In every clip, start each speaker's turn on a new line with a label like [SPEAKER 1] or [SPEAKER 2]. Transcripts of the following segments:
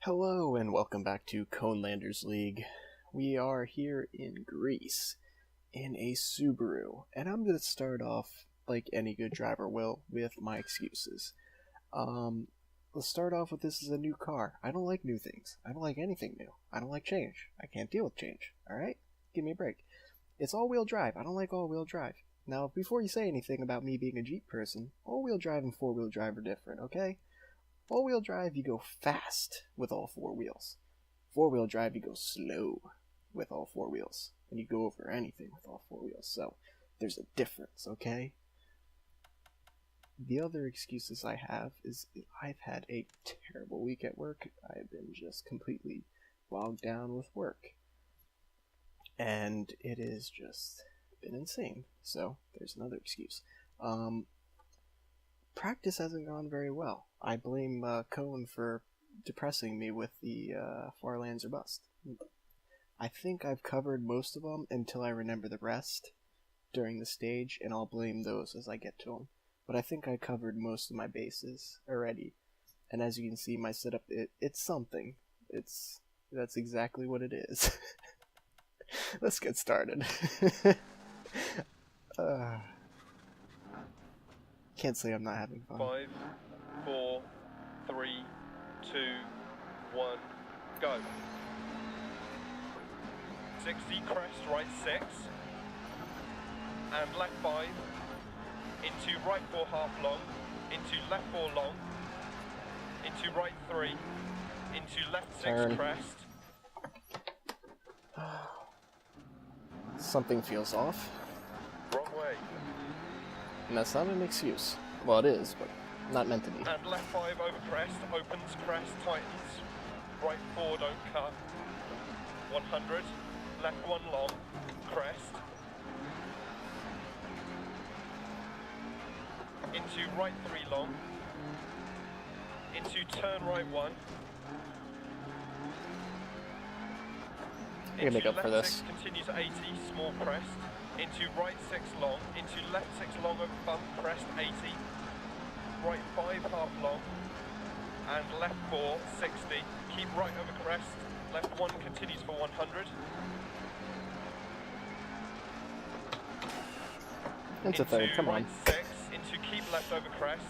[SPEAKER 1] Hello and welcome back to Conelanders League. We are here in Greece in a Subaru, and I'm going to start off like any good driver will with my excuses. Let's start off with this is a new car. I don't like new things. I don't like anything new. I don't like change. I can't deal with change. Alright? Give me a break. It's all-wheel drive. I don't like all-wheel drive. Now, before you say anything about me being a Jeep person, all-wheel drive and four-wheel drive are different, okay? All-wheel drive, you go fast with all four wheels. Four-wheel drive, you go slow with all four wheels. And you go over anything with all four wheels. So, there's a difference, okay? The other excuses I have is I've had a terrible week at work. I've been just completely bogged down with work. And it has just been insane. So, there's another excuse. Practice hasn't gone very well. I blame Cone for depressing me with the Far Lands or Bust. I think I've covered most of them until I remember the rest during the stage, and I'll blame those as I get to them. But I think I covered most of my bases already. And as you can see, my setup, it's something. That's exactly what it is. Let's get started. Can't say I'm not having fun.
[SPEAKER 2] 5, 4, 3, 2, 1, go. 60 crest, right 6, and left 5, into right 4 half long, into left 4 long, into right 3, into left 6
[SPEAKER 1] Turn.
[SPEAKER 2] crest.
[SPEAKER 1] Something feels off.
[SPEAKER 2] Wrong way.
[SPEAKER 1] And that's not an excuse. Well, it is, but not meant to be.
[SPEAKER 2] And left 5 over crest, opens, crest, tightens. Right 4, don't cut. 100. Left 1 long, crest. Into right 3 long. Into turn right 1.
[SPEAKER 1] You're gonna make up for
[SPEAKER 2] left
[SPEAKER 1] this.
[SPEAKER 2] 6 continues 80, small crest. Into right 6 long, into left 6 long over bump, crest 80, right 5 half long, and left 4, 60, keep right over crest, left 1 continues for 100.
[SPEAKER 1] Into third, come on.
[SPEAKER 2] Right 6, into keep left over crest,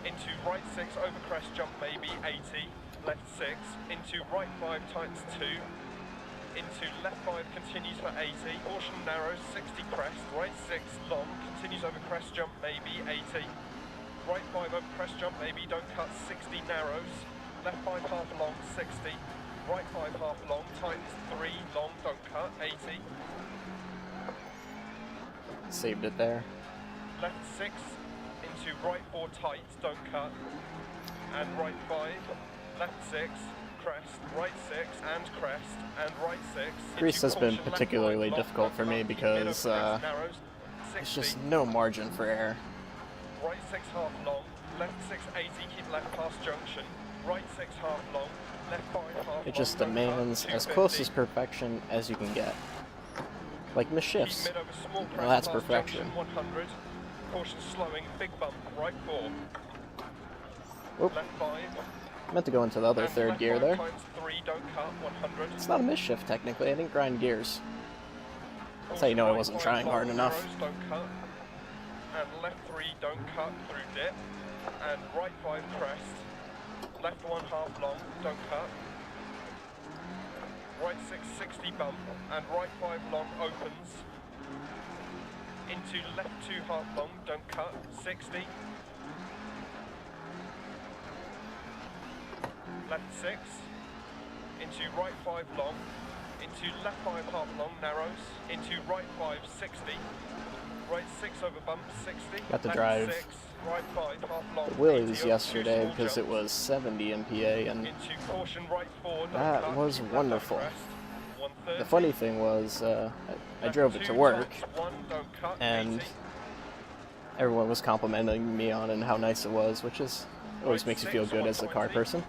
[SPEAKER 2] into right 6 over crest, jump maybe, 80, left 6, into right 5 tightens 2, into left 5 continues for 80, caution narrows, 60 crest, right 6 long, continues over crest jump maybe, 80, right 5 over crest jump maybe, don't cut, 60 narrows, left 5 half long, 60, right 5 half long, tightens 3 long, don't cut, 80,
[SPEAKER 1] Saved it there.
[SPEAKER 2] left 6 into right 4 tight, don't cut, and right 5, left 6, crest, right 6, and crest, and right 6.
[SPEAKER 1] Greece has been particularly difficult for me because there's just no margin for error.
[SPEAKER 2] Right 6 half long, left 6 80, keep left past junction, right 6 half long, left 5 half
[SPEAKER 1] It just
[SPEAKER 2] long, don't cut,
[SPEAKER 1] demands as
[SPEAKER 2] 250.
[SPEAKER 1] close as perfection as you can get. Like miss
[SPEAKER 2] Keep
[SPEAKER 1] shifts.
[SPEAKER 2] mid over small crest,
[SPEAKER 1] Well, that's
[SPEAKER 2] past
[SPEAKER 1] perfection.
[SPEAKER 2] junction, 100, caution slowing, big bump, right 4,
[SPEAKER 1] Oop.
[SPEAKER 2] left 5,
[SPEAKER 1] Meant to go into the other
[SPEAKER 2] and
[SPEAKER 1] third
[SPEAKER 2] left
[SPEAKER 1] gear
[SPEAKER 2] 5
[SPEAKER 1] there.
[SPEAKER 2] times 3, don't cut, 100.
[SPEAKER 1] It's not a miss shift technically, I didn't grind gears. That's how you know I wasn't trying hard enough.
[SPEAKER 2] Don't cut. And left 3 don't cut through dip. And right 5 crest. Left 1 half long, don't cut. Right 6 60 bump. And right 5 long opens. Into left 2 half long, don't cut. 60. Left 6. Into right 5 long. Into left 5 half long, narrows, into right 5, 60, right 6 over bump, 60,
[SPEAKER 1] Got to
[SPEAKER 2] left
[SPEAKER 1] drive
[SPEAKER 2] 6, right 5 half long,
[SPEAKER 1] the Willies
[SPEAKER 2] 80 over
[SPEAKER 1] yesterday
[SPEAKER 2] 2 small
[SPEAKER 1] because it
[SPEAKER 2] jumps,
[SPEAKER 1] was 70 MPA and
[SPEAKER 2] into caution right 4, don't
[SPEAKER 1] that
[SPEAKER 2] cut,
[SPEAKER 1] was
[SPEAKER 2] keep left
[SPEAKER 1] wonderful.
[SPEAKER 2] over crest, 130,
[SPEAKER 1] the funny thing was I
[SPEAKER 2] left
[SPEAKER 1] drove it
[SPEAKER 2] 2
[SPEAKER 1] to work
[SPEAKER 2] times 1, don't cut,
[SPEAKER 1] and
[SPEAKER 2] 80,
[SPEAKER 1] everyone was complimenting me on and how nice it was, which is always
[SPEAKER 2] right
[SPEAKER 1] makes you
[SPEAKER 2] 6,
[SPEAKER 1] feel good as a car
[SPEAKER 2] 120,
[SPEAKER 1] person.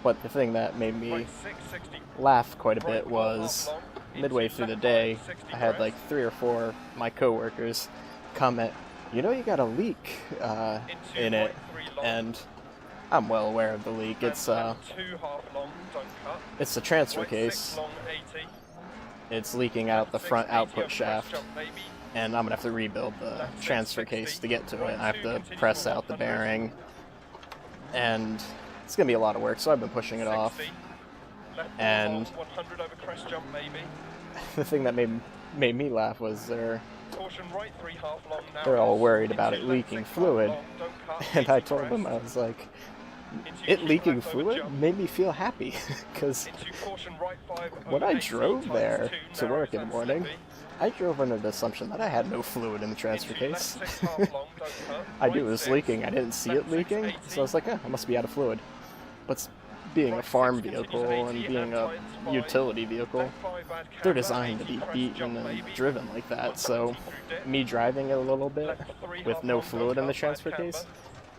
[SPEAKER 1] But the thing that made me
[SPEAKER 2] right 6, 60,
[SPEAKER 1] laugh quite a
[SPEAKER 2] right
[SPEAKER 1] bit
[SPEAKER 2] 4
[SPEAKER 1] was
[SPEAKER 2] half long,
[SPEAKER 1] midway through the day, I had like 3 or 4 of my coworkers comment, you know you got a leak in it, and I'm well aware of the leak. It's
[SPEAKER 2] left 2 half long, don't cut.
[SPEAKER 1] it's the transfer
[SPEAKER 2] Right
[SPEAKER 1] case.
[SPEAKER 2] 6 long, 80.
[SPEAKER 1] It's leaking out the
[SPEAKER 2] Left
[SPEAKER 1] front
[SPEAKER 2] 6, 80
[SPEAKER 1] output
[SPEAKER 2] over crest
[SPEAKER 1] shaft,
[SPEAKER 2] jump, maybe.
[SPEAKER 1] and I'm gonna have to rebuild the
[SPEAKER 2] Left 6,
[SPEAKER 1] transfer
[SPEAKER 2] 60.
[SPEAKER 1] case to get to it.
[SPEAKER 2] Right
[SPEAKER 1] I have
[SPEAKER 2] 2,
[SPEAKER 1] to
[SPEAKER 2] continue
[SPEAKER 1] press
[SPEAKER 2] to
[SPEAKER 1] out the
[SPEAKER 2] 100.
[SPEAKER 1] bearing, and it's gonna be a lot of work, so I've been pushing it off.
[SPEAKER 2] 60. Left 4
[SPEAKER 1] And
[SPEAKER 2] long, 100 over crest jump, maybe.
[SPEAKER 1] the thing that made me laugh was
[SPEAKER 2] Caution right 3 half long now.
[SPEAKER 1] they're all worried about it
[SPEAKER 2] Into left
[SPEAKER 1] leaking
[SPEAKER 2] 6 half
[SPEAKER 1] fluid,
[SPEAKER 2] long, don't cut,
[SPEAKER 1] and I
[SPEAKER 2] 80
[SPEAKER 1] told them,
[SPEAKER 2] crest.
[SPEAKER 1] I was like,
[SPEAKER 2] Into
[SPEAKER 1] it
[SPEAKER 2] keep
[SPEAKER 1] leaking
[SPEAKER 2] left over
[SPEAKER 1] fluid
[SPEAKER 2] jump.
[SPEAKER 1] made me feel happy, because
[SPEAKER 2] Into caution right 5
[SPEAKER 1] when
[SPEAKER 2] over
[SPEAKER 1] I
[SPEAKER 2] 80
[SPEAKER 1] drove
[SPEAKER 2] times
[SPEAKER 1] there
[SPEAKER 2] 2,
[SPEAKER 1] to
[SPEAKER 2] narrows
[SPEAKER 1] work in the
[SPEAKER 2] and
[SPEAKER 1] morning,
[SPEAKER 2] slippy.
[SPEAKER 1] I drove under the assumption that I had no fluid in the transfer
[SPEAKER 2] Into left
[SPEAKER 1] case.
[SPEAKER 2] 6 half long, don't cut.
[SPEAKER 1] I knew
[SPEAKER 2] Right
[SPEAKER 1] it was
[SPEAKER 2] 6.
[SPEAKER 1] leaking, I didn't see
[SPEAKER 2] Left
[SPEAKER 1] it leaking,
[SPEAKER 2] 6, 80.
[SPEAKER 1] so I was like, it must be out of fluid. But being a
[SPEAKER 2] Right
[SPEAKER 1] farm
[SPEAKER 2] 6
[SPEAKER 1] vehicle
[SPEAKER 2] continues
[SPEAKER 1] and
[SPEAKER 2] 80
[SPEAKER 1] being
[SPEAKER 2] and
[SPEAKER 1] a
[SPEAKER 2] tightens 5.
[SPEAKER 1] utility vehicle,
[SPEAKER 2] Left 5 bad
[SPEAKER 1] they're
[SPEAKER 2] camber,
[SPEAKER 1] designed to
[SPEAKER 2] 80
[SPEAKER 1] be
[SPEAKER 2] crest
[SPEAKER 1] beaten
[SPEAKER 2] jump,
[SPEAKER 1] and
[SPEAKER 2] maybe.
[SPEAKER 1] driven like that, so
[SPEAKER 2] 170 through dip.
[SPEAKER 1] me driving it a little bit
[SPEAKER 2] Left 3
[SPEAKER 1] with
[SPEAKER 2] half
[SPEAKER 1] no
[SPEAKER 2] long,
[SPEAKER 1] fluid
[SPEAKER 2] don't
[SPEAKER 1] in the
[SPEAKER 2] cut, bad
[SPEAKER 1] transfer
[SPEAKER 2] camber.
[SPEAKER 1] case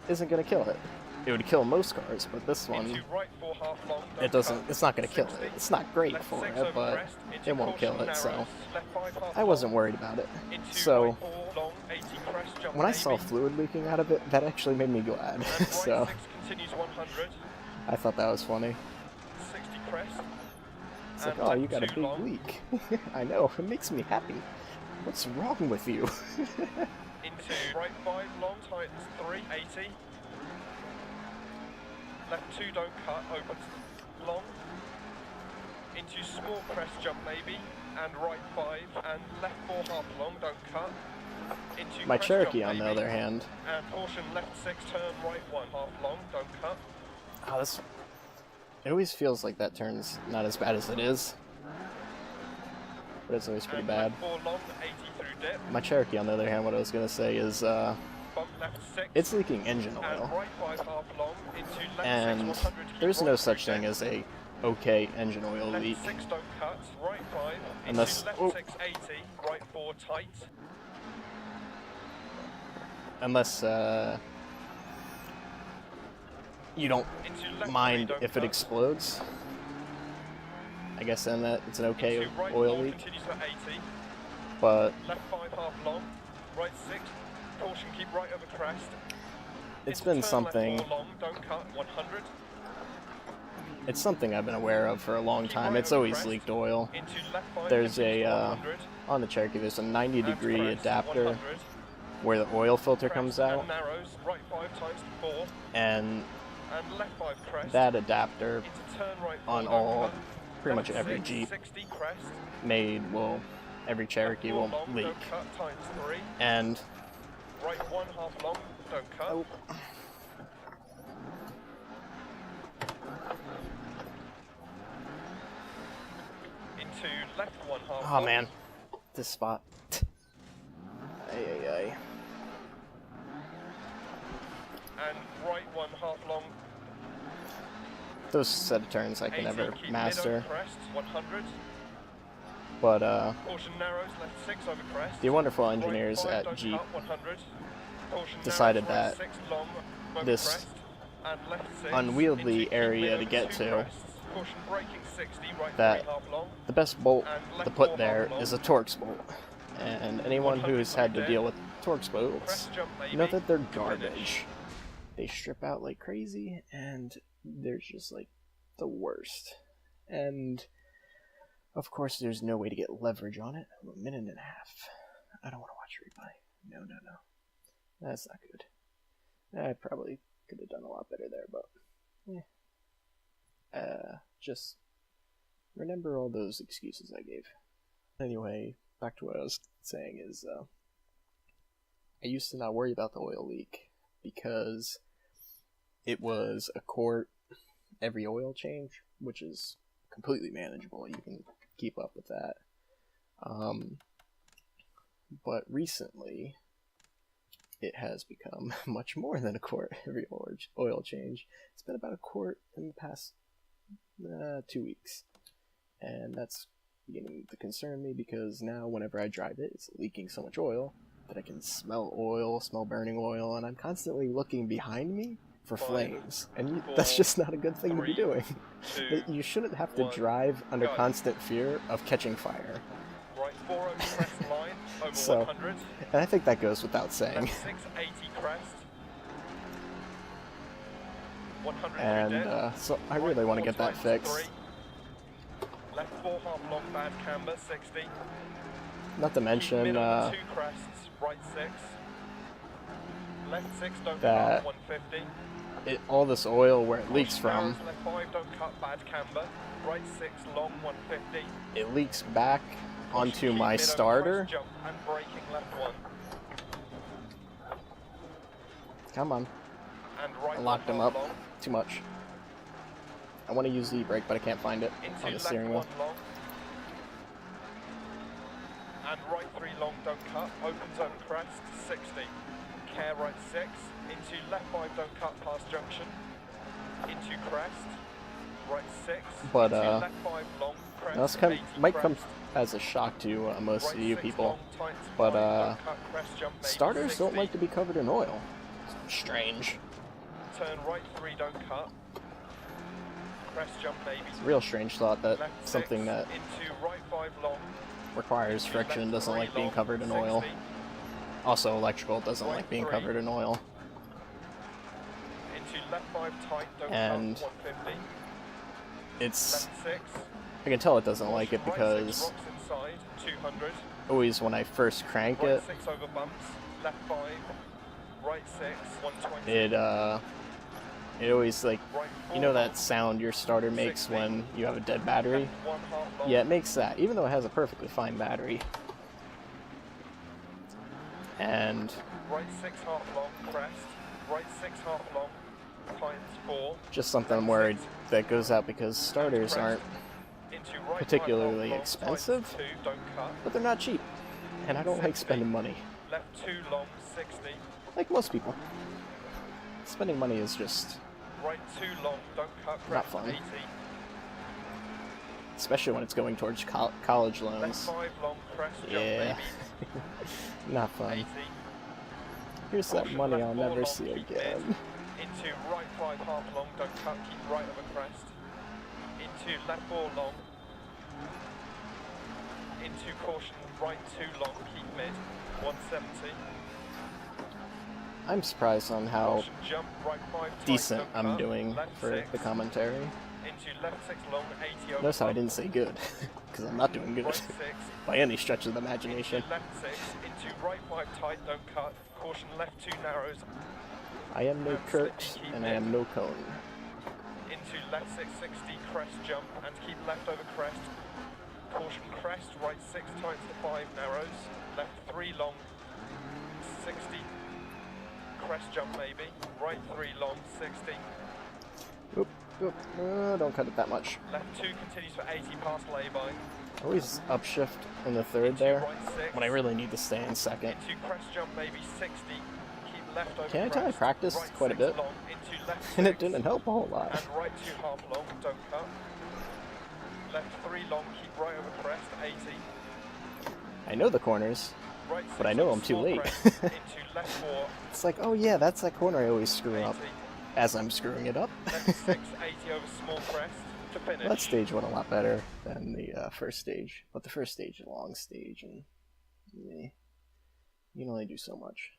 [SPEAKER 1] isn't going to kill it. It would kill most cars, but this one,
[SPEAKER 2] Into right 4 half long, don't
[SPEAKER 1] it doesn't,
[SPEAKER 2] cut.
[SPEAKER 1] it's not going to kill
[SPEAKER 2] 60.
[SPEAKER 1] it. It's not great
[SPEAKER 2] Left
[SPEAKER 1] for
[SPEAKER 2] 6
[SPEAKER 1] it,
[SPEAKER 2] over
[SPEAKER 1] but
[SPEAKER 2] crest. Into
[SPEAKER 1] it won't kill
[SPEAKER 2] caution
[SPEAKER 1] it, so
[SPEAKER 2] narrows. Left 5 half
[SPEAKER 1] I wasn't
[SPEAKER 2] long.
[SPEAKER 1] worried about it.
[SPEAKER 2] Into
[SPEAKER 1] So
[SPEAKER 2] right 4 long, 80 crest jump,
[SPEAKER 1] when I
[SPEAKER 2] maybe.
[SPEAKER 1] saw fluid leaking out of it, that actually made me glad.
[SPEAKER 2] And right
[SPEAKER 1] So
[SPEAKER 2] 6 continues 100.
[SPEAKER 1] I thought that was funny.
[SPEAKER 2] 60 crest.
[SPEAKER 1] It's like,
[SPEAKER 2] And
[SPEAKER 1] oh,
[SPEAKER 2] left
[SPEAKER 1] you got a
[SPEAKER 2] 2
[SPEAKER 1] big
[SPEAKER 2] long.
[SPEAKER 1] leak. I know, it makes me happy. What's wrong with you?
[SPEAKER 2] Into right 5 long, tightens 3, 80. Left 2 don't cut, opens long. Into small crest jump maybe, and right 5, and left 4 half long, don't cut. Into
[SPEAKER 1] My
[SPEAKER 2] crest
[SPEAKER 1] Cherokee,
[SPEAKER 2] jump,
[SPEAKER 1] on the
[SPEAKER 2] maybe,
[SPEAKER 1] other hand,
[SPEAKER 2] and caution left 6, turn right 1 half long, don't cut.
[SPEAKER 1] oh, this, it always feels like that turn's not as bad as it is, but it's always pretty
[SPEAKER 2] And
[SPEAKER 1] bad.
[SPEAKER 2] left 4 long, 80 through dip.
[SPEAKER 1] My Cherokee, on the other hand, what I was going to say is,
[SPEAKER 2] Bump left 6.
[SPEAKER 1] it's leaking engine
[SPEAKER 2] and
[SPEAKER 1] oil,
[SPEAKER 2] right 5 half long, into left 6,
[SPEAKER 1] and
[SPEAKER 2] 100, keep
[SPEAKER 1] there's
[SPEAKER 2] right
[SPEAKER 1] no
[SPEAKER 2] through
[SPEAKER 1] such
[SPEAKER 2] dip.
[SPEAKER 1] thing as a okay engine oil
[SPEAKER 2] Left
[SPEAKER 1] leak.
[SPEAKER 2] 6 don't cut, right 5,
[SPEAKER 1] Unless-
[SPEAKER 2] into left
[SPEAKER 1] oh.
[SPEAKER 2] 6, 80, right 4 tight.
[SPEAKER 1] Unless, you don't
[SPEAKER 2] Into left 3
[SPEAKER 1] mind
[SPEAKER 2] don't
[SPEAKER 1] if it
[SPEAKER 2] cut.
[SPEAKER 1] explodes. I guess then that it's an okay
[SPEAKER 2] Into right
[SPEAKER 1] oil
[SPEAKER 2] 4
[SPEAKER 1] leak,
[SPEAKER 2] continues for 80,
[SPEAKER 1] but
[SPEAKER 2] left 5 half long, right 6, caution keep right over crest.
[SPEAKER 1] it's
[SPEAKER 2] Into
[SPEAKER 1] been
[SPEAKER 2] turn
[SPEAKER 1] something,
[SPEAKER 2] left 4 long, don't cut, 100.
[SPEAKER 1] it's something I've been aware of for a long
[SPEAKER 2] Keep
[SPEAKER 1] time.
[SPEAKER 2] right
[SPEAKER 1] It's
[SPEAKER 2] over
[SPEAKER 1] always
[SPEAKER 2] crest.
[SPEAKER 1] leaked oil.
[SPEAKER 2] Into left 5
[SPEAKER 1] There's
[SPEAKER 2] continues
[SPEAKER 1] a,
[SPEAKER 2] for 100.
[SPEAKER 1] on the Cherokee, there's a
[SPEAKER 2] And
[SPEAKER 1] 90-degree
[SPEAKER 2] crest,
[SPEAKER 1] adapter
[SPEAKER 2] 100.
[SPEAKER 1] where the oil filter
[SPEAKER 2] Crest
[SPEAKER 1] comes
[SPEAKER 2] and
[SPEAKER 1] out,
[SPEAKER 2] narrows, right 5 times 4,
[SPEAKER 1] and
[SPEAKER 2] and left 5 crest.
[SPEAKER 1] that adapter
[SPEAKER 2] Into turn right 4,
[SPEAKER 1] on
[SPEAKER 2] don't
[SPEAKER 1] all,
[SPEAKER 2] cut.
[SPEAKER 1] pretty much
[SPEAKER 2] Left
[SPEAKER 1] every
[SPEAKER 2] 6,
[SPEAKER 1] Jeep
[SPEAKER 2] 60 crest.
[SPEAKER 1] made will, every Cherokee
[SPEAKER 2] Left 4
[SPEAKER 1] won't
[SPEAKER 2] long,
[SPEAKER 1] leak.
[SPEAKER 2] Don't cut, times 3.
[SPEAKER 1] And
[SPEAKER 2] Right 1 half long, don't cut.
[SPEAKER 1] oh,
[SPEAKER 2] Into left 1 half
[SPEAKER 1] oh
[SPEAKER 2] long.
[SPEAKER 1] man, this spot. Ay.
[SPEAKER 2] And right 1 half long.
[SPEAKER 1] Those set of turns I can
[SPEAKER 2] 80,
[SPEAKER 1] never
[SPEAKER 2] keep
[SPEAKER 1] master,
[SPEAKER 2] mid over crest, 100.
[SPEAKER 1] but
[SPEAKER 2] Caution narrows, left 6 over crest.
[SPEAKER 1] the wonderful
[SPEAKER 2] Right
[SPEAKER 1] engineers
[SPEAKER 2] 5,
[SPEAKER 1] at
[SPEAKER 2] don't
[SPEAKER 1] Jeep
[SPEAKER 2] cut, 100. Caution
[SPEAKER 1] decided
[SPEAKER 2] narrows,
[SPEAKER 1] that
[SPEAKER 2] right 6 long, over
[SPEAKER 1] this
[SPEAKER 2] crest. And left 6,
[SPEAKER 1] unwieldy
[SPEAKER 2] into keep
[SPEAKER 1] area
[SPEAKER 2] mid
[SPEAKER 1] to
[SPEAKER 2] over
[SPEAKER 1] get
[SPEAKER 2] 2
[SPEAKER 1] to,
[SPEAKER 2] crests. Caution braking 60, right
[SPEAKER 1] that
[SPEAKER 2] 3 half long.
[SPEAKER 1] the best bolt
[SPEAKER 2] And
[SPEAKER 1] to
[SPEAKER 2] left
[SPEAKER 1] put
[SPEAKER 2] 4
[SPEAKER 1] there
[SPEAKER 2] half
[SPEAKER 1] is
[SPEAKER 2] long.
[SPEAKER 1] a Torx bolt. And anyone
[SPEAKER 2] 100
[SPEAKER 1] who's had to
[SPEAKER 2] through
[SPEAKER 1] deal
[SPEAKER 2] dip.
[SPEAKER 1] with Torx bolts,
[SPEAKER 2] Crest jump maybe.
[SPEAKER 1] you know that they're
[SPEAKER 2] to finish.
[SPEAKER 1] garbage. They strip out like crazy, and they're just like the worst. And of course, there's no way to get leverage on it. A minute and a half. I don't want to watch replay. No. That's not good. I probably could have done a lot better there, but just remember all those excuses I gave. Anyway, back to what I was saying is, I used to not worry about the oil leak because it was a quart every oil change, which is completely manageable. You can keep up with that. But recently, it has become much more than a quart every oil change. It's been about a quart in the past 2 weeks. And that's beginning to concern me because now whenever I drive it, it's leaking so much oil that I can smell oil, smell burning oil, and I'm constantly looking behind me for flames. And that's just not a good thing to be doing. You shouldn't have to drive under constant fear of catching fire.
[SPEAKER 2] Right 4 over crest line, over
[SPEAKER 1] So,
[SPEAKER 2] 100.
[SPEAKER 1] and I think that goes without saying.
[SPEAKER 2] Left 6, 80 crest. 100
[SPEAKER 1] and so I really want to get that fixed.
[SPEAKER 2] 3. Left 4 half long, bad camber, 60.
[SPEAKER 1] Not to mention
[SPEAKER 2] Middle 2 crests, right 6. Left 6, don't
[SPEAKER 1] that
[SPEAKER 2] cut, 150.
[SPEAKER 1] all this oil where it leaks from,
[SPEAKER 2] Left 5, don't cut, bad camber. Right 6, long, 150.
[SPEAKER 1] it leaks back onto my starter.
[SPEAKER 2] Jump and braking left 1.
[SPEAKER 1] Come on.
[SPEAKER 2] And right
[SPEAKER 1] I locked him up.
[SPEAKER 2] long.
[SPEAKER 1] Too much. I want to use the brake, but I can't find it on the steering wheel.
[SPEAKER 2] Long. And right 3 long, don't cut. Open zone crest, 60. Care right 6. Into left 5, don't cut past junction. Into crest. Right 6.
[SPEAKER 1] But
[SPEAKER 2] into left 5 long, crest,
[SPEAKER 1] that
[SPEAKER 2] 80
[SPEAKER 1] might come
[SPEAKER 2] crest.
[SPEAKER 1] as a shock to most
[SPEAKER 2] Right
[SPEAKER 1] of you
[SPEAKER 2] 6
[SPEAKER 1] people.
[SPEAKER 2] long, tights 5,
[SPEAKER 1] But
[SPEAKER 2] don't cut, crest, jump, maybe
[SPEAKER 1] starters
[SPEAKER 2] 60.
[SPEAKER 1] don't like to be covered in oil. Strange.
[SPEAKER 2] Turn right 3, don't cut. Crest jump maybe.
[SPEAKER 1] It's a real strange thought that
[SPEAKER 2] Left
[SPEAKER 1] something
[SPEAKER 2] 6,
[SPEAKER 1] that
[SPEAKER 2] into right 5 long.
[SPEAKER 1] requires
[SPEAKER 2] Into
[SPEAKER 1] friction
[SPEAKER 2] left
[SPEAKER 1] doesn't
[SPEAKER 2] 3
[SPEAKER 1] like being
[SPEAKER 2] long,
[SPEAKER 1] covered in oil.
[SPEAKER 2] 60.
[SPEAKER 1] Also, electrical doesn't
[SPEAKER 2] Right
[SPEAKER 1] like being
[SPEAKER 2] 3.
[SPEAKER 1] covered in oil.
[SPEAKER 2] Into left 5 tight, don't
[SPEAKER 1] And
[SPEAKER 2] cut, 150.
[SPEAKER 1] It's,
[SPEAKER 2] Left 6.
[SPEAKER 1] I can tell it doesn't like it
[SPEAKER 2] Right
[SPEAKER 1] because
[SPEAKER 2] 6 rocks inside, 200.
[SPEAKER 1] always when I first crank
[SPEAKER 2] Right
[SPEAKER 1] it,
[SPEAKER 2] 6 over bumps. Left 5. Right 6, 120.
[SPEAKER 1] it always like,
[SPEAKER 2] Right 4,
[SPEAKER 1] you know that sound your starter makes
[SPEAKER 2] 60.
[SPEAKER 1] when you have a dead battery?
[SPEAKER 2] Left 1 half long.
[SPEAKER 1] Yeah, it makes that, even though it has a perfectly fine battery. And
[SPEAKER 2] Right 6 half long, crest. Right 6 half long, times 4.
[SPEAKER 1] just something I'm worried that goes out because starters
[SPEAKER 2] Crest.
[SPEAKER 1] aren't
[SPEAKER 2] Into right
[SPEAKER 1] particularly
[SPEAKER 2] 5 half long,
[SPEAKER 1] expensive,
[SPEAKER 2] times 2, don't cut.
[SPEAKER 1] but they're not cheap. And I don't like
[SPEAKER 2] 60.
[SPEAKER 1] spending money,
[SPEAKER 2] Left 2 long, 60.
[SPEAKER 1] like most people. Spending money is just,
[SPEAKER 2] Right 2 long, don't cut,
[SPEAKER 1] Not
[SPEAKER 2] crest,
[SPEAKER 1] fun.
[SPEAKER 2] 80.
[SPEAKER 1] especially when it's going towards college
[SPEAKER 2] Left
[SPEAKER 1] loans.
[SPEAKER 2] 5 long, crest, jump
[SPEAKER 1] Yeah,
[SPEAKER 2] maybe,
[SPEAKER 1] not fun.
[SPEAKER 2] 80.
[SPEAKER 1] Here's that
[SPEAKER 2] Caution,
[SPEAKER 1] money
[SPEAKER 2] left
[SPEAKER 1] I'll
[SPEAKER 2] 4
[SPEAKER 1] never
[SPEAKER 2] long,
[SPEAKER 1] see
[SPEAKER 2] keep
[SPEAKER 1] again.
[SPEAKER 2] mid. Into right 5 half long, don't cut, keep right over crest. Into left 4 long. Into caution, right 2 long, keep mid. 170.
[SPEAKER 1] I'm surprised on how
[SPEAKER 2] Caution, jump, right 5 tight,
[SPEAKER 1] decent
[SPEAKER 2] don't
[SPEAKER 1] I'm
[SPEAKER 2] cut.
[SPEAKER 1] doing
[SPEAKER 2] Left
[SPEAKER 1] for
[SPEAKER 2] 6.
[SPEAKER 1] the commentary.
[SPEAKER 2] Into left 6 long, 80 over
[SPEAKER 1] Notice how I
[SPEAKER 2] bump.
[SPEAKER 1] didn't say good, because I'm not doing good
[SPEAKER 2] Right 6.
[SPEAKER 1] by any stretch of the imagination.
[SPEAKER 2] Into left 6. Into right 5 tight, don't cut. Caution, left 2 narrows.
[SPEAKER 1] I am no Kurt, and I am no Cone.
[SPEAKER 2] Into left 6, 60, crest jump, and keep left over crest. Caution crest, right 6 tights to 5 narrows. Left 3 long, 60. Crest jump maybe. Right 3 long, 60.
[SPEAKER 1] Oop, oop, don't cut it that much.
[SPEAKER 2] Left 2 continues for 80 past lay-by.
[SPEAKER 1] Always upshift in the third
[SPEAKER 2] Into
[SPEAKER 1] there,
[SPEAKER 2] right 6.
[SPEAKER 1] when I really need to stay in second.
[SPEAKER 2] Into crest jump maybe 60. Keep left over
[SPEAKER 1] Can I tell I
[SPEAKER 2] crest.
[SPEAKER 1] practiced
[SPEAKER 2] Right
[SPEAKER 1] quite a
[SPEAKER 2] 6
[SPEAKER 1] bit?
[SPEAKER 2] long, into left
[SPEAKER 1] And it
[SPEAKER 2] 6.
[SPEAKER 1] didn't help a whole lot.
[SPEAKER 2] And right 2 half long, don't cut. Left 3 long, keep right over crest, 80.
[SPEAKER 1] I know the corners,
[SPEAKER 2] Right
[SPEAKER 1] but I
[SPEAKER 2] 6
[SPEAKER 1] know
[SPEAKER 2] over
[SPEAKER 1] I'm too
[SPEAKER 2] small
[SPEAKER 1] late.
[SPEAKER 2] crest, into left 4,
[SPEAKER 1] It's like, oh yeah, that's that corner I always screw
[SPEAKER 2] 80.
[SPEAKER 1] up, as I'm screwing it up.
[SPEAKER 2] Left 6, 80 over small crest to finish.
[SPEAKER 1] That stage went a lot better than the first stage, but the first stage is a long stage, and meh, you can only do so much.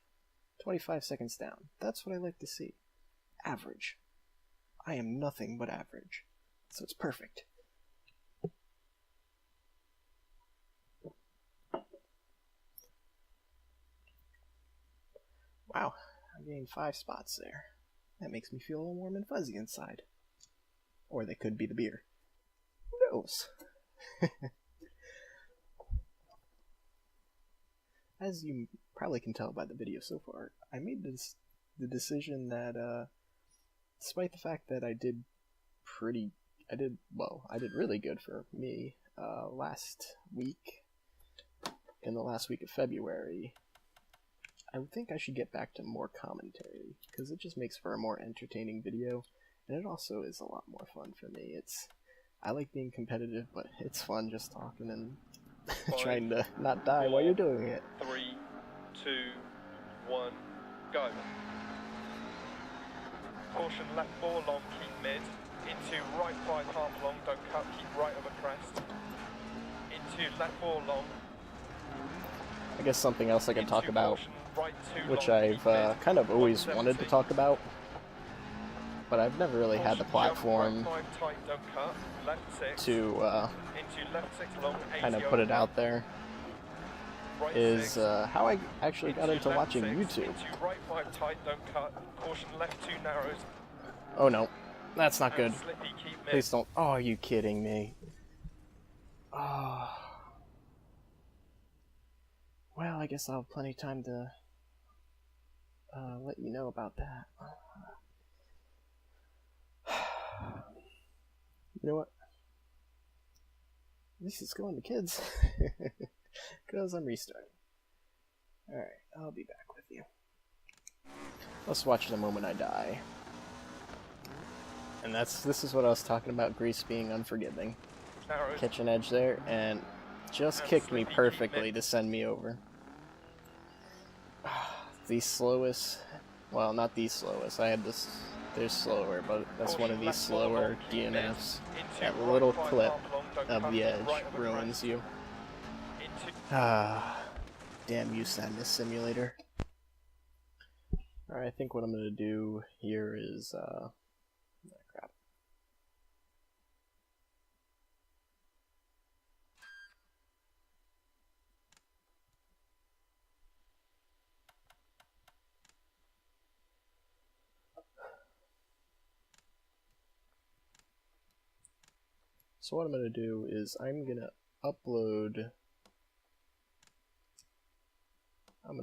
[SPEAKER 1] 25 seconds down. That's what I like to see. Average. I am nothing but average. So it's perfect. Wow, I gained 5 spots there. That makes me feel a little warm and fuzzy inside. Or they could be the beer. Who knows? As you probably can tell by the video so far, I made the decision that, despite the fact that I did really good for me last week, in the last week of February, I would think I should get back to more commentary, because it just makes for a more entertaining video, and it also is a lot more fun for me. I like being competitive, but it's fun just talking and trying to not die while you're doing it.
[SPEAKER 2] 3, 2, 1, go. Caution left 4 long, keep mid. Into right 5 half long, don't cut, keep right over crest. Into left 4 long.
[SPEAKER 1] I guess something else I can talk about,
[SPEAKER 2] Caution, right 2
[SPEAKER 1] which
[SPEAKER 2] long,
[SPEAKER 1] I've
[SPEAKER 2] keep mid.
[SPEAKER 1] kind of always wanted to
[SPEAKER 2] 170.
[SPEAKER 1] talk about, but I've never really had the platform to kind of put it out there. Is how I actually got into watching YouTube. Oh no, that's not good. Please don't. Oh, are you kidding me? Oh. Well, I guess I'll have plenty of time to let you know about that. You know what? This is going to kids. Because I'm restarting. Alright, I'll be back with you. Let's watch The Moment I Die. And this is what I was talking about, Grease being unforgiving. Kitchen edge there, and just kicked me perfectly to send me over. The slowest, well, not the slowest, I had this, there's slower, but that's one of these slower DNFs. That little clip of the edge ruins you. Damn you, Sadness Simulator. Alright, I think what I'm gonna do here is, crap. So what I'm gonna do is I'm gonna upload I'm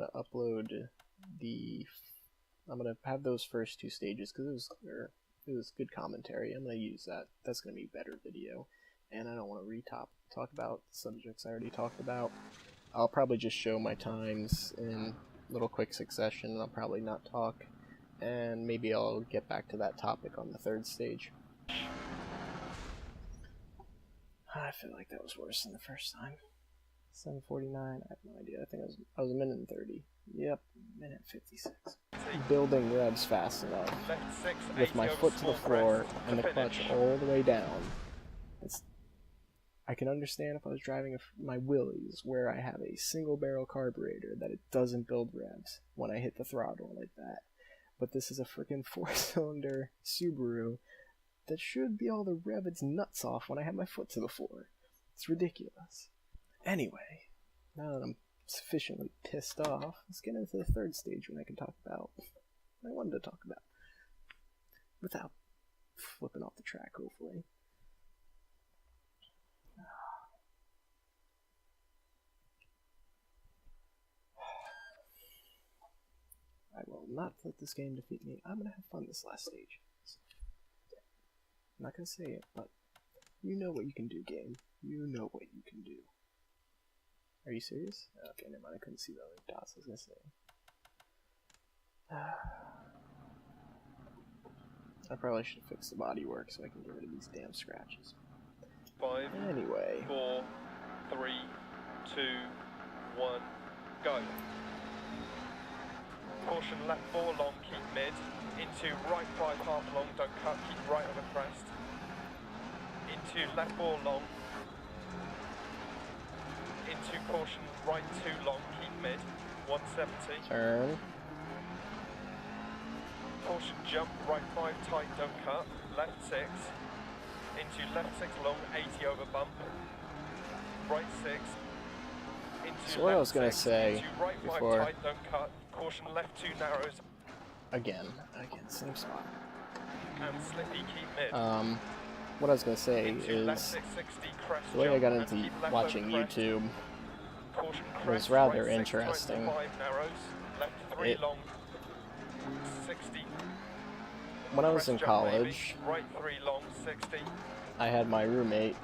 [SPEAKER 1] gonna have those first two stages because it was good commentary. I'm gonna use that. That's gonna be better video, and I don't want to talk about subjects I already talked about. I'll probably just show my times in little quick succession, and I'll probably not talk, and maybe I'll get back to that topic on the third stage. I feel like that was worse than the first time. 7:49. I have no idea. I think I was a minute and 30. Yep, minute 56. Building revs fast enough with my foot to the floor and the clutch all the way down. I can understand if I was driving my Willys where I have a single barrel carburetor that it doesn't build revs when I hit the throttle like that. But this is a freaking 4-cylinder Subaru that should be able to rev its nuts off when I have my foot to the floor. It's ridiculous. Anyway, now that I'm sufficiently pissed off, let's get into the third stage when I can talk about what I wanted to talk about. Without flipping off the track, hopefully. I will not let this game defeat me. I'm going to have fun this last stage. I'm not going to say it, but you know what you can do, game. You know what you can do. Are you serious? Okay, never mind. I couldn't see the other dots. I was going to say. I probably should fix the bodywork so I can get rid of these damn scratches.
[SPEAKER 2] 5,
[SPEAKER 1] anyway.
[SPEAKER 2] 4, 3, 2, 1, go. Caution left 4 long, keep mid. Into right 5 half long, don't cut, keep right on the crest. Into left 4 long. Into caution right 2 long, keep mid. 170.
[SPEAKER 1] Turn.
[SPEAKER 2] Caution jump, right 5 tight, don't cut. Left 6. Into left 6 long, 80 over bump. Right 6. Into
[SPEAKER 1] so what
[SPEAKER 2] left
[SPEAKER 1] I was going to say
[SPEAKER 2] into right
[SPEAKER 1] before...
[SPEAKER 2] 5 tight, don't cut. Caution left 2 narrows.
[SPEAKER 1] Again, same spot.
[SPEAKER 2] And slippy, keep mid.
[SPEAKER 1] What I was going to say is the way I got into watching YouTube was rather interesting. When I was in college, I had my roommate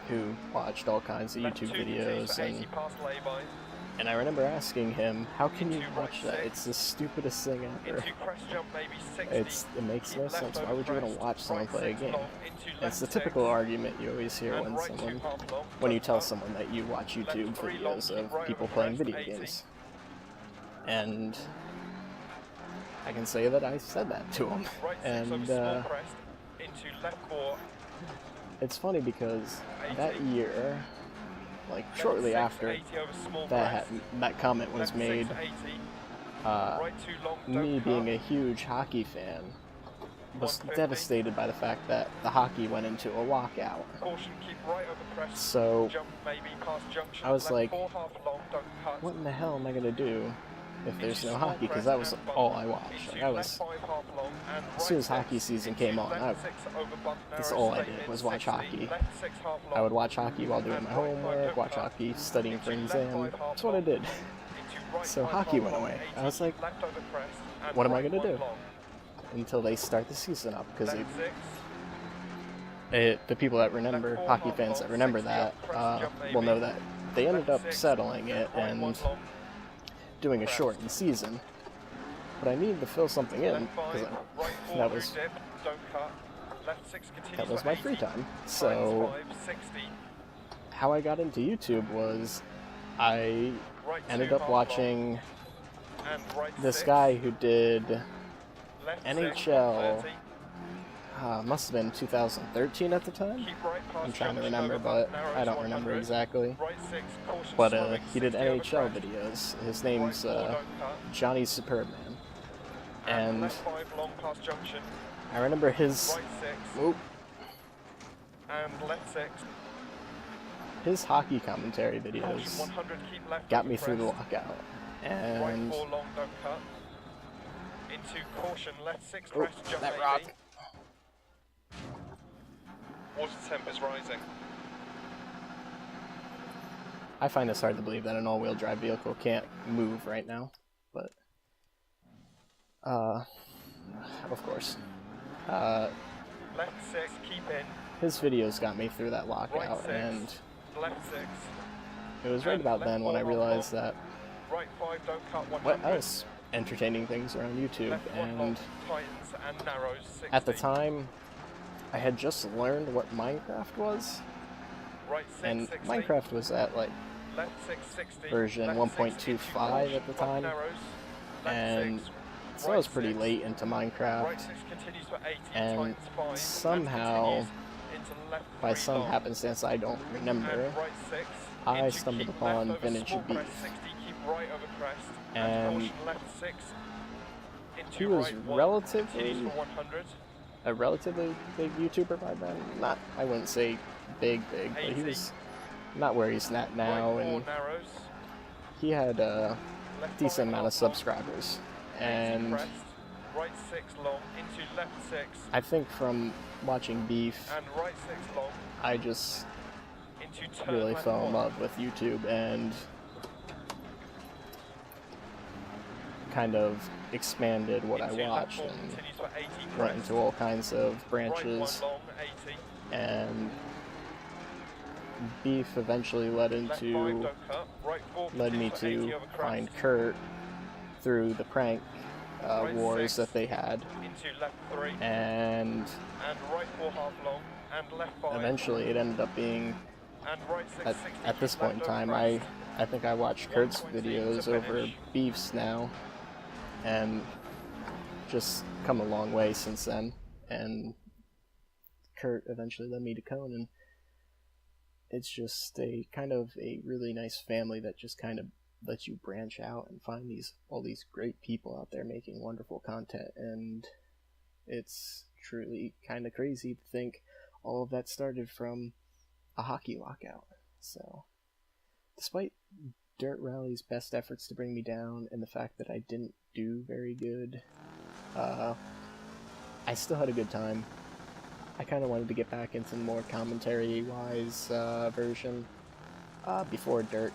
[SPEAKER 1] who watched all kinds of YouTube videos, and I remember asking him, how can you watch that? It's the stupidest thing ever. It makes no sense. Why would you want to watch someone play a game? And it's the typical argument you always hear when you tell someone that you watch YouTube videos of people playing video games. And I can say that I said that to him. And it's funny because that year, like shortly after that comment was made, me being a huge hockey fan, was
[SPEAKER 2] 150.
[SPEAKER 1] devastated by the fact that the hockey went into a walkout.
[SPEAKER 2] Caution, keep right over crest.
[SPEAKER 1] So
[SPEAKER 2] Jump maybe past junction.
[SPEAKER 1] I was
[SPEAKER 2] left
[SPEAKER 1] like,
[SPEAKER 2] 4 half long, don't cut.
[SPEAKER 1] what in the hell am I gonna do if there's
[SPEAKER 2] Into
[SPEAKER 1] no
[SPEAKER 2] small
[SPEAKER 1] hockey? Because
[SPEAKER 2] crest
[SPEAKER 1] that was
[SPEAKER 2] and bump.
[SPEAKER 1] all I watched.
[SPEAKER 2] Into
[SPEAKER 1] Like, I
[SPEAKER 2] left
[SPEAKER 1] was,
[SPEAKER 2] 5 half long and
[SPEAKER 1] as soon
[SPEAKER 2] right
[SPEAKER 1] as hockey
[SPEAKER 2] 6.
[SPEAKER 1] season
[SPEAKER 2] Into
[SPEAKER 1] came on,
[SPEAKER 2] left 6 over bump,
[SPEAKER 1] that's
[SPEAKER 2] narrow,
[SPEAKER 1] all I
[SPEAKER 2] straight
[SPEAKER 1] did
[SPEAKER 2] in
[SPEAKER 1] was watch
[SPEAKER 2] 60,
[SPEAKER 1] hockey.
[SPEAKER 2] left 6 half long.
[SPEAKER 1] I would watch hockey while doing
[SPEAKER 2] and
[SPEAKER 1] my
[SPEAKER 2] right 5
[SPEAKER 1] homework,
[SPEAKER 2] don't
[SPEAKER 1] watch
[SPEAKER 2] cut.
[SPEAKER 1] hockey, studying for an
[SPEAKER 2] Into left
[SPEAKER 1] exam.
[SPEAKER 2] 5 half
[SPEAKER 1] That's what I
[SPEAKER 2] long.
[SPEAKER 1] did.
[SPEAKER 2] Into right
[SPEAKER 1] So
[SPEAKER 2] 5
[SPEAKER 1] hockey
[SPEAKER 2] half
[SPEAKER 1] went
[SPEAKER 2] long,
[SPEAKER 1] away.
[SPEAKER 2] 80,
[SPEAKER 1] I was like,
[SPEAKER 2] left over crest and
[SPEAKER 1] what am I
[SPEAKER 2] right
[SPEAKER 1] gonna
[SPEAKER 2] 1
[SPEAKER 1] do?
[SPEAKER 2] long.
[SPEAKER 1] Until they start the season up, because
[SPEAKER 2] Left 6.
[SPEAKER 1] the people that remember,
[SPEAKER 2] Left 4
[SPEAKER 1] hockey
[SPEAKER 2] half
[SPEAKER 1] fans
[SPEAKER 2] long,
[SPEAKER 1] that remember
[SPEAKER 2] 60
[SPEAKER 1] that,
[SPEAKER 2] up crest, jump
[SPEAKER 1] will know
[SPEAKER 2] maybe.
[SPEAKER 1] that they ended
[SPEAKER 2] Left
[SPEAKER 1] up
[SPEAKER 2] 6,
[SPEAKER 1] settling it
[SPEAKER 2] right
[SPEAKER 1] and
[SPEAKER 2] 1 long.
[SPEAKER 1] doing a
[SPEAKER 2] crest.
[SPEAKER 1] shortened season. But I needed to fill something in,
[SPEAKER 2] Left 5,
[SPEAKER 1] because
[SPEAKER 2] right 4
[SPEAKER 1] that was
[SPEAKER 2] dip, don't cut. Left 6 continues
[SPEAKER 1] that was
[SPEAKER 2] for
[SPEAKER 1] my
[SPEAKER 2] 80,
[SPEAKER 1] free time.
[SPEAKER 2] times
[SPEAKER 1] So
[SPEAKER 2] 5, 60.
[SPEAKER 1] how I got into YouTube was I
[SPEAKER 2] Right
[SPEAKER 1] ended
[SPEAKER 2] 2
[SPEAKER 1] up
[SPEAKER 2] half
[SPEAKER 1] watching
[SPEAKER 2] long, and right
[SPEAKER 1] this
[SPEAKER 2] 6,
[SPEAKER 1] guy who did
[SPEAKER 2] left 6,
[SPEAKER 1] NHL.
[SPEAKER 2] 130.
[SPEAKER 1] Must have been 2013 at the time.
[SPEAKER 2] Keep right past
[SPEAKER 1] I'm trying to
[SPEAKER 2] junction
[SPEAKER 1] remember,
[SPEAKER 2] over
[SPEAKER 1] but
[SPEAKER 2] bump, narrows
[SPEAKER 1] I don't remember
[SPEAKER 2] 100.
[SPEAKER 1] exactly.
[SPEAKER 2] Right 6, caution
[SPEAKER 1] But
[SPEAKER 2] swimming,
[SPEAKER 1] he did
[SPEAKER 2] 60 over
[SPEAKER 1] NHL
[SPEAKER 2] crest.
[SPEAKER 1] videos. His name's
[SPEAKER 2] Right 4 don't cut.
[SPEAKER 1] Johnny Superman.
[SPEAKER 2] And
[SPEAKER 1] And
[SPEAKER 2] left 5 long past junction.
[SPEAKER 1] I remember his
[SPEAKER 2] Right 6,
[SPEAKER 1] oop,
[SPEAKER 2] and left 6.
[SPEAKER 1] his hockey commentary
[SPEAKER 2] Caution
[SPEAKER 1] videos
[SPEAKER 2] 100, keep left
[SPEAKER 1] got
[SPEAKER 2] over
[SPEAKER 1] me through the
[SPEAKER 2] crest.
[SPEAKER 1] lockout.
[SPEAKER 2] Right
[SPEAKER 1] And
[SPEAKER 2] 4 long, don't cut. Into caution, left 6
[SPEAKER 1] oh,
[SPEAKER 2] crest, jump
[SPEAKER 1] that
[SPEAKER 2] maybe.
[SPEAKER 1] rock.
[SPEAKER 2] Water temp is rising.
[SPEAKER 1] I find this hard to believe that an all-wheel drive vehicle can't move right now, but of course.
[SPEAKER 2] Left 6, keep in.
[SPEAKER 1] His videos got me through that
[SPEAKER 2] Right
[SPEAKER 1] lockout,
[SPEAKER 2] 6,
[SPEAKER 1] and
[SPEAKER 2] left 6.
[SPEAKER 1] it was right
[SPEAKER 2] and
[SPEAKER 1] about
[SPEAKER 2] left
[SPEAKER 1] then when I
[SPEAKER 2] 4 half
[SPEAKER 1] realized
[SPEAKER 2] long.
[SPEAKER 1] that
[SPEAKER 2] Right 5, don't cut 100.
[SPEAKER 1] what else entertaining things around YouTube.
[SPEAKER 2] Left 1 long,
[SPEAKER 1] And
[SPEAKER 2] tightens and narrows 60.
[SPEAKER 1] at the time, I had just learned what Minecraft was,
[SPEAKER 2] Right 6,
[SPEAKER 1] and
[SPEAKER 2] 60.
[SPEAKER 1] Minecraft was at like
[SPEAKER 2] Left 6, 60.
[SPEAKER 1] version
[SPEAKER 2] Left 6
[SPEAKER 1] 1.25
[SPEAKER 2] into
[SPEAKER 1] at the
[SPEAKER 2] caution,
[SPEAKER 1] time,
[SPEAKER 2] narrows. Left
[SPEAKER 1] and
[SPEAKER 2] 6,
[SPEAKER 1] so I was pretty late into Minecraft,
[SPEAKER 2] Right 6 continues for 80,
[SPEAKER 1] and
[SPEAKER 2] tightens 5,
[SPEAKER 1] somehow,
[SPEAKER 2] and continues into left
[SPEAKER 1] by
[SPEAKER 2] 3
[SPEAKER 1] some
[SPEAKER 2] long.
[SPEAKER 1] happenstance I don't remember,
[SPEAKER 2] And right 6,
[SPEAKER 1] I
[SPEAKER 2] into
[SPEAKER 1] stumbled
[SPEAKER 2] keep
[SPEAKER 1] upon
[SPEAKER 2] left over
[SPEAKER 1] vintage
[SPEAKER 2] small
[SPEAKER 1] beef.
[SPEAKER 2] crest, 60, keep right over crest,
[SPEAKER 1] And
[SPEAKER 2] caution left 6, into
[SPEAKER 1] he was
[SPEAKER 2] right 1,
[SPEAKER 1] relatively
[SPEAKER 2] continues for 100,
[SPEAKER 1] a relatively big YouTuber by then. Not, I wouldn't say big, but he
[SPEAKER 2] 80.
[SPEAKER 1] was not where he's at now,
[SPEAKER 2] right 4
[SPEAKER 1] and
[SPEAKER 2] narrows,
[SPEAKER 1] he had a
[SPEAKER 2] left
[SPEAKER 1] decent
[SPEAKER 2] 5
[SPEAKER 1] amount of
[SPEAKER 2] half long,
[SPEAKER 1] subscribers.
[SPEAKER 2] 80
[SPEAKER 1] And
[SPEAKER 2] crest, right 6 long, into left 6,
[SPEAKER 1] I think from watching Beef,
[SPEAKER 2] and right 6 long,
[SPEAKER 1] I just
[SPEAKER 2] into turn
[SPEAKER 1] really
[SPEAKER 2] left
[SPEAKER 1] fell in
[SPEAKER 2] 1.
[SPEAKER 1] love with YouTube and kind of expanded what I
[SPEAKER 2] Into left
[SPEAKER 1] watched
[SPEAKER 2] 4
[SPEAKER 1] and
[SPEAKER 2] continues for 80
[SPEAKER 1] went
[SPEAKER 2] crest,
[SPEAKER 1] into all kinds of
[SPEAKER 2] right 1
[SPEAKER 1] branches.
[SPEAKER 2] long, 80,
[SPEAKER 1] And Beef eventually led
[SPEAKER 2] left 5
[SPEAKER 1] into
[SPEAKER 2] don't cut, right 4
[SPEAKER 1] led me
[SPEAKER 2] continues for 80
[SPEAKER 1] to
[SPEAKER 2] over crest,
[SPEAKER 1] find Kurt through the prank
[SPEAKER 2] Right
[SPEAKER 1] wars
[SPEAKER 2] 6.
[SPEAKER 1] that they had,
[SPEAKER 2] into left 3,
[SPEAKER 1] and
[SPEAKER 2] and right 4 half long, and left 5,
[SPEAKER 1] eventually it ended up being
[SPEAKER 2] and right 6,
[SPEAKER 1] at,
[SPEAKER 2] 60,
[SPEAKER 1] at this
[SPEAKER 2] keep
[SPEAKER 1] point in
[SPEAKER 2] left over
[SPEAKER 1] time
[SPEAKER 2] crest.
[SPEAKER 1] I think I watch Kurt's
[SPEAKER 2] 120 to
[SPEAKER 1] videos over
[SPEAKER 2] finish.
[SPEAKER 1] Beef's now, and just come a long way since then. And Kurt eventually led me to Conan. It's just a kind of a really nice family that just kind of lets you branch out and find all these great people out there making wonderful content, and it's truly kind of crazy to think all of that started from a hockey lockout. So, despite Dirt Rally's best efforts to bring me down and the fact that I didn't do very good, I still had a good time. I kind of wanted to get back into the more commentary-wise version before Dirt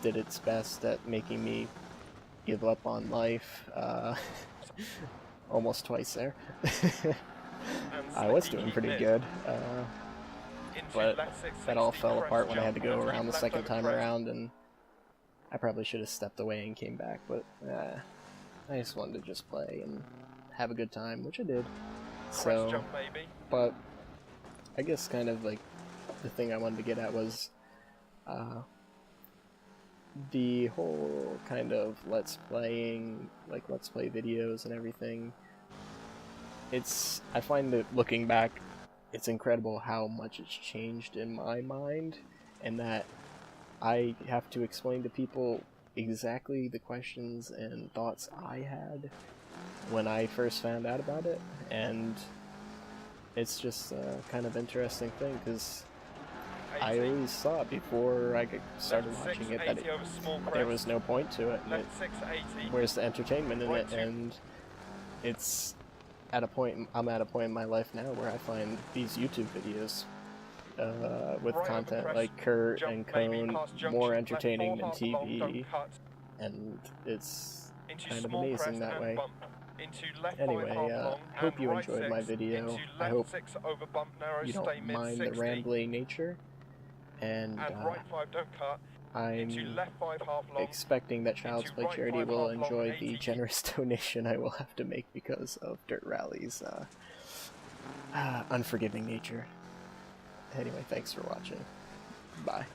[SPEAKER 1] did its best at making me give up on life almost twice there. I was doing pretty good, but that all fell apart when I had to go around the second time around, and I probably should have stepped away and came back, but I just wanted to just play and have a good time, which I did. So, but I guess kind of like the thing I wanted to get at was the whole kind of let's play videos and everything. I find that looking back, it's incredible how much it's changed in my mind, and that I have to explain to people exactly the questions and thoughts I had when I first found out about it, and it's just a kind of interesting thing, because I always thought before I started watching it that there was no point to it, and where's the entertainment in it, and it's I'm at a point in my life now where I find these YouTube videos with content like Kurt and Cone more entertaining than TV, and it's kind of amazing that way. Anyway, hope you enjoyed my video. I hope you don't mind the rambling nature, and I'm expecting that Child's Play Charity will enjoy the generous donation I will have to make because of Dirt Rally's unforgiving nature. Anyway, thanks for watching. Bye.